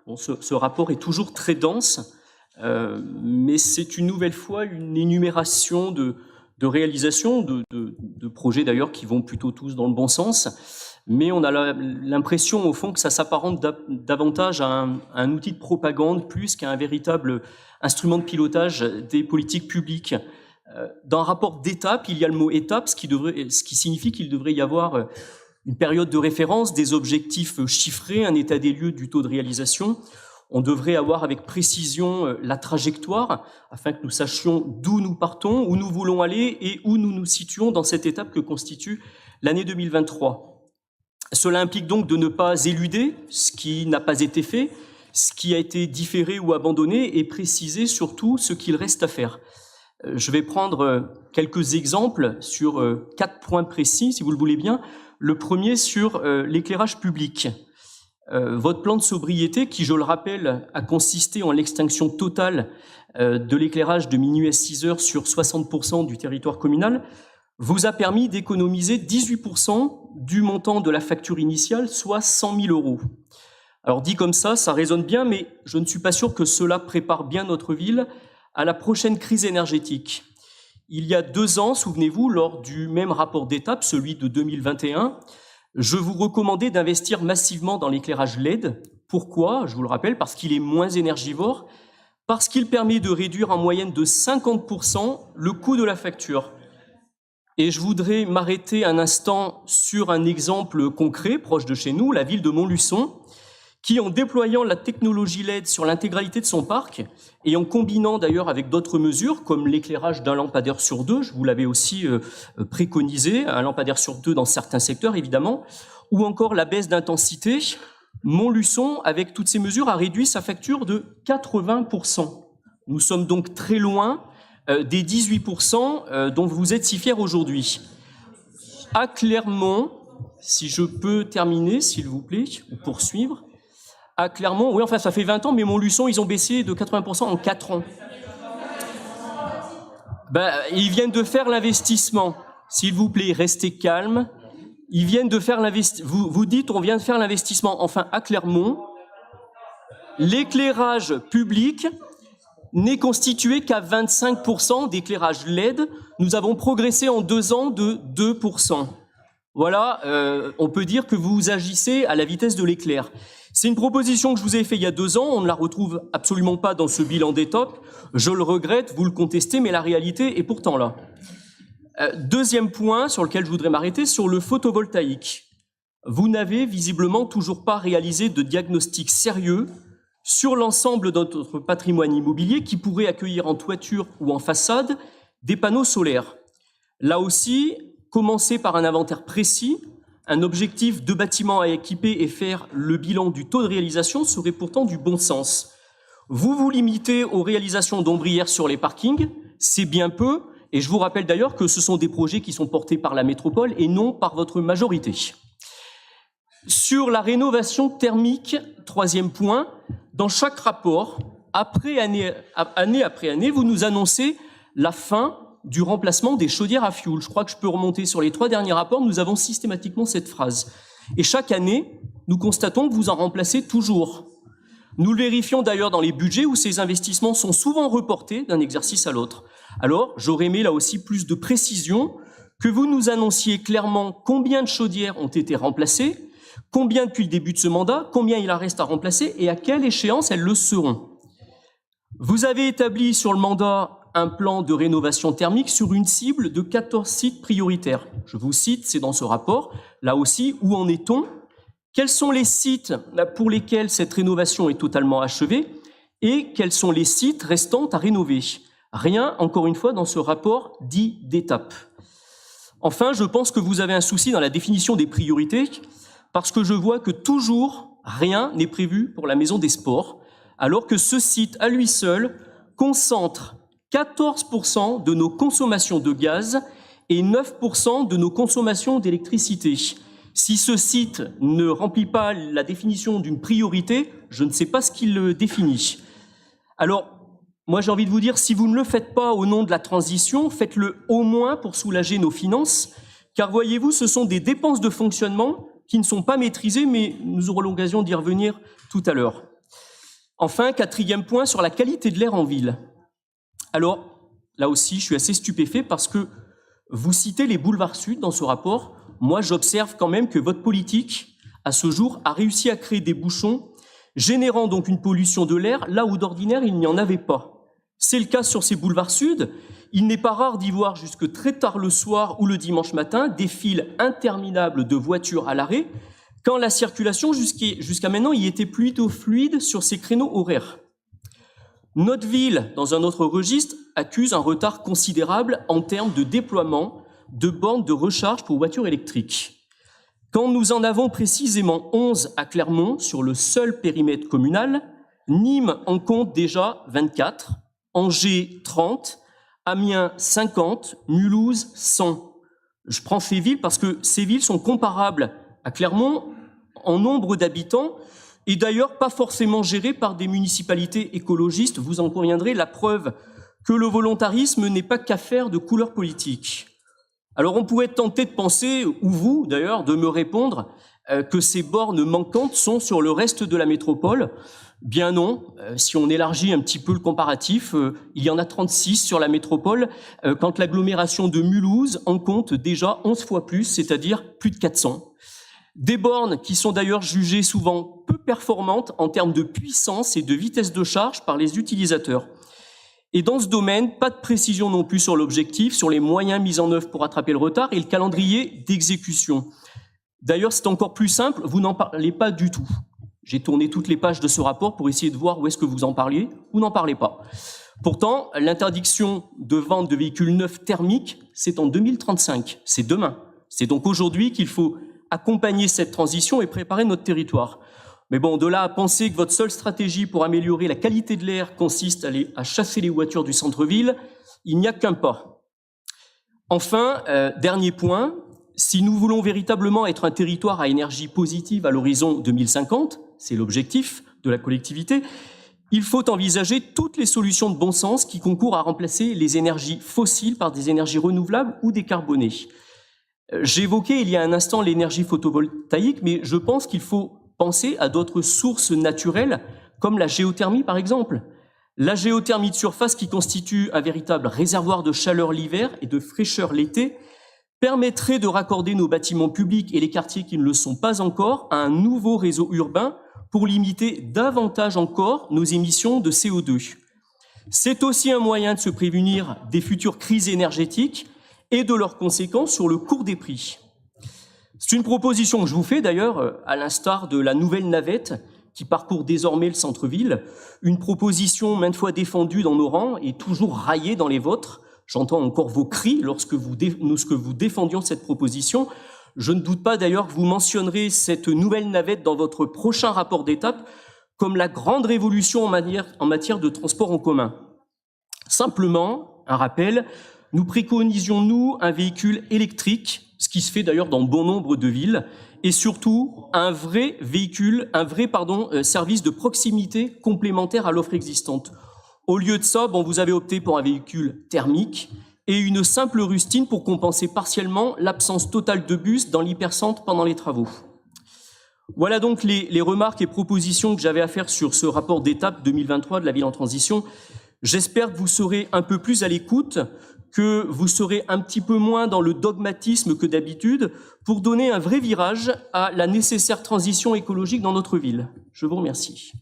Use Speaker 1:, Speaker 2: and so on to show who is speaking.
Speaker 1: Bon, ce rapport est toujours très dense, mais c'est une nouvelle fois une énumération de réalisations, de projets d'ailleurs qui vont plutôt tous dans le bon sens, mais on a l'impression au fond que ça s'apparente davantage à un outil de propagande plus qu'à un véritable instrument de pilotage des politiques publiques. Dans un rapport d'étape, il y a le mot étape, ce qui signifie qu'il devrait y avoir une période de référence, des objectifs chiffrés, un état des lieux du taux de réalisation. On devrait avoir avec précision la trajectoire afin que nous sachions d'où nous partons, où nous voulons aller et où nous nous situons dans cette étape que constitue l'année 2023. Cela implique donc de ne pas éluder ce qui n'a pas été fait, ce qui a été différé ou abandonné et préciser surtout ce qu'il reste à faire. Je vais prendre quelques exemples sur 4 points précis, si vous le voulez bien. Le premier sur l'éclairage public. Votre plan de sobriété, qui, je le rappelle, a consisté en l'extinction totale de l'éclairage de minuit à 6 heures sur 60% du territoire communal, vous a permis d'économiser 18% du montant de la facture initiale, soit 100 000 euros. Alors dit comme ça résonne bien, mais je ne suis pas sûr que cela prépare bien notre ville à la prochaine crise énergétique. Il y a 2 ans, souvenez-vous, lors du même rapport d'étape, celui de 2021, je vous recommandais d'investir massivement dans l'éclairage LED. Pourquoi? Je vous le rappelle, parce qu'il est moins énergivore, parce qu'il permet de réduire en moyenne de 50% le coût de la facture. Et je voudrais m'arrêter un instant sur un exemple concret, proche de chez nous, la ville de Montluçon, qui, en déployant la technologie LED sur l'intégralité de son parc, et en combinant d'ailleurs avec d'autres mesures, comme l'éclairage d'un lampadaire sur 2, je vous l'avais aussi préconisé, un lampadaire sur 2 dans certains secteurs évidemment, ou encore la baisse d'intensité, Montluçon, avec toutes ces mesures, a réduit sa facture de 80%. Nous sommes donc très loin des 18% dont vous êtes si fiers aujourd'hui. À Clermont, si je peux terminer, s'il vous plaît, ou poursuivre, à Clermont, oui, enfin, ça fait 20 ans, mais Montluçon, ils ont baissé de 80% en 4 ans. Ils viennent de faire l'investissement. S'il vous plaît, restez calme. Ils viennent de faire l'investissement. Vous dites, on vient de faire l'investissement. Enfin, à Clermont, l'éclairage public n'est constitué qu'à 25% d'éclairage LED. Nous avons progressé en 2 ans de 2%. Voilà, on peut dire que vous agissez à la vitesse de l'éclair. C'est une proposition que je vous ai faite il y a 2 ans, on ne la retrouve absolument pas dans ce bilan d'étape. Je le regrette, vous le contestez, mais la réalité est pourtant là. Deuxième point sur lequel je voudrais m'arrêter, sur le photovoltaïque. Vous n'avez visiblement toujours pas réalisé de diagnostic sérieux sur l'ensemble de notre patrimoine immobilier qui pourrait accueillir en toiture ou en façade des panneaux solaires. Là aussi, commencer par un inventaire précis, un objectif de bâtiments à équiper et faire le bilan du taux de réalisation serait pourtant du bon sens. Vous vous limitez aux réalisations d'ombrières sur les parkings, c'est bien peu, et je vous rappelle d'ailleurs que ce sont des projets qui sont portés par la métropole et non par votre majorité. Sur la rénovation thermique, 3e point, dans chaque rapport, année après année, vous nous annoncez la fin du remplacement des chaudières à fioul. Je crois que je peux remonter sur les 3 derniers rapports, nous avons systématiquement cette phrase. Et chaque année, nous constatons que vous en remplacez toujours. Nous le vérifions d'ailleurs dans les budgets où ces investissements sont souvent reportés d'un exercice à l'autre. Alors, j'aurais aimé là aussi plus de précision, que vous nous annonciez clairement combien de chaudières ont été remplacées, combien depuis le début de ce mandat, combien il en reste à remplacer et à quelle échéance elles le seront. Vous avez établi sur le mandat un plan de rénovation thermique sur une cible de 14 sites prioritaires. Je vous cite, c'est dans ce rapport. Là aussi, où en est-on? Quels sont les sites pour lesquels cette rénovation est totalement achevée et quels sont les sites restants à rénover? Rien, encore une fois, dans ce rapport dit d'étape. Enfin, je pense que vous avez un souci dans la définition des priorités parce que je vois que toujours rien n'est prévu pour la Maison des Sports, alors que ce site, à lui seul, concentre 14% de nos consommations de gaz et 9% de nos consommations d'électricité. Si ce site ne remplit pas la définition d'une priorité, je ne sais pas ce qu'il le définit. Alors, moi j'ai envie de vous dire, si vous ne le faites pas au nom de la transition, faites-le au moins pour soulager nos finances, car voyez-vous, ce sont des dépenses de fonctionnement qui ne sont pas maîtrisées, mais nous aurons l'occasion d'y revenir tout à l'heure. Enfin, quatrième point sur la qualité de l'air en ville. Alors, là aussi, je suis assez stupéfait parce que vous citez les boulevards sud dans ce rapport. Moi, j'observe quand même que votre politique, à ce jour, a réussi à créer des bouchons, générant donc une pollution de l'air là où d'ordinaire il n'y en avait pas. C'est le cas sur ces boulevards sud. Il n'est pas rare d'y voir jusque très tard le soir ou le dimanche matin des files interminables de voitures à l'arrêt, quand la circulation jusqu'à maintenant y était plutôt fluide sur ces créneaux horaires. Notre ville, dans un autre registre, accuse un retard considérable en termes de déploiement de bornes de recharge pour voitures électriques. Quand nous en avons précisément 11 à Clermont sur le seul périmètre communal, Nîmes en compte déjà 24, Angers 30, Amiens 50, Mulhouse 100. Je prends ces villes parce que ces villes sont comparables à Clermont en nombre d'habitants et d'ailleurs pas forcément gérées par des municipalités écologistes. Vous en conviendrez, la preuve que le volontarisme n'est pas qu'affaire de couleur politique. Alors on pourrait être tenté de penser, ou vous d'ailleurs, de me répondre que ces bornes manquantes sont sur le reste de la métropole. Bien non, si on élargit un petit peu le comparatif, il y en a 36 sur la métropole, quand l'agglomération de Mulhouse en compte déjà 11 fois plus, c'est-à-dire plus de 400. Des bornes qui sont d'ailleurs jugées souvent peu performantes en termes de puissance et de vitesse de charge par les utilisateurs. Et dans ce domaine, pas de précision non plus sur l'objectif, sur les moyens mis en œuvre pour rattraper le retard et le calendrier d'exécution. D'ailleurs, c'est encore plus simple, vous n'en parlez pas du tout. J'ai tourné toutes les pages de ce rapport pour essayer de voir où est-ce que vous en parliez ou n'en parlez pas. Pourtant, l'interdiction de vente de véhicules neufs thermiques, c'est en 2035, c'est demain. C'est donc aujourd'hui qu'il faut accompagner cette transition et préparer notre territoire. Mais bon, de là à penser que votre seule stratégie pour améliorer la qualité de l'air consiste à chasser les voitures du centre-ville, il n'y a qu'un pas. Enfin, dernier point, si nous voulons véritablement être un territoire à énergie positive à l'horizon 2050, c'est l'objectif de la collectivité, il faut envisager toutes les solutions de bon sens qui concourent à remplacer les énergies fossiles par des énergies renouvelables ou décarbonées. J'évoquais il y a un instant l'énergie photovoltaïque, mais je pense qu'il faut penser à d'autres sources naturelles, comme la géothermie par exemple. La géothermie de surface, qui constitue un véritable réservoir de chaleur l'hiver et de fraîcheur l'été, permettrait de raccorder nos bâtiments publics et les quartiers qui ne le sont pas encore à un nouveau réseau urbain pour limiter davantage encore nos émissions de CO2. C'est aussi un moyen de se prémunir des futures crises énergétiques et de leurs conséquences sur le cours des prix. C'est une proposition que je vous fais d'ailleurs, à l'instar de la nouvelle navette qui parcourt désormais le centre-ville, une proposition maintes fois défendue dans nos rangs et toujours raillée dans les vôtres. J'entends encore vos cris lorsque vous défendions cette proposition. Je ne doute pas d'ailleurs que vous mentionnerez cette nouvelle navette dans votre prochain rapport d'étape comme la grande révolution en matière de transport en commun. Simplement, un rappel, nous préconisions, nous, un véhicule électrique, ce qui se fait d'ailleurs dans bon nombre de villes, et surtout un vrai service de proximité complémentaire à l'offre existante. Au lieu de ça, vous avez opté pour un véhicule thermique et une simple rustine pour compenser partiellement l'absence totale de bus dans l'hypercentre pendant les travaux. Voilà donc les remarques et propositions que j'avais à faire sur ce rapport d'étape 2023 de la ville en transition. J'espère que vous serez un peu plus à l'écoute, que vous serez un petit peu moins dans le dogmatisme que d'habitude pour donner un vrai virage à la nécessaire transition écologique dans notre ville. Je vous remercie.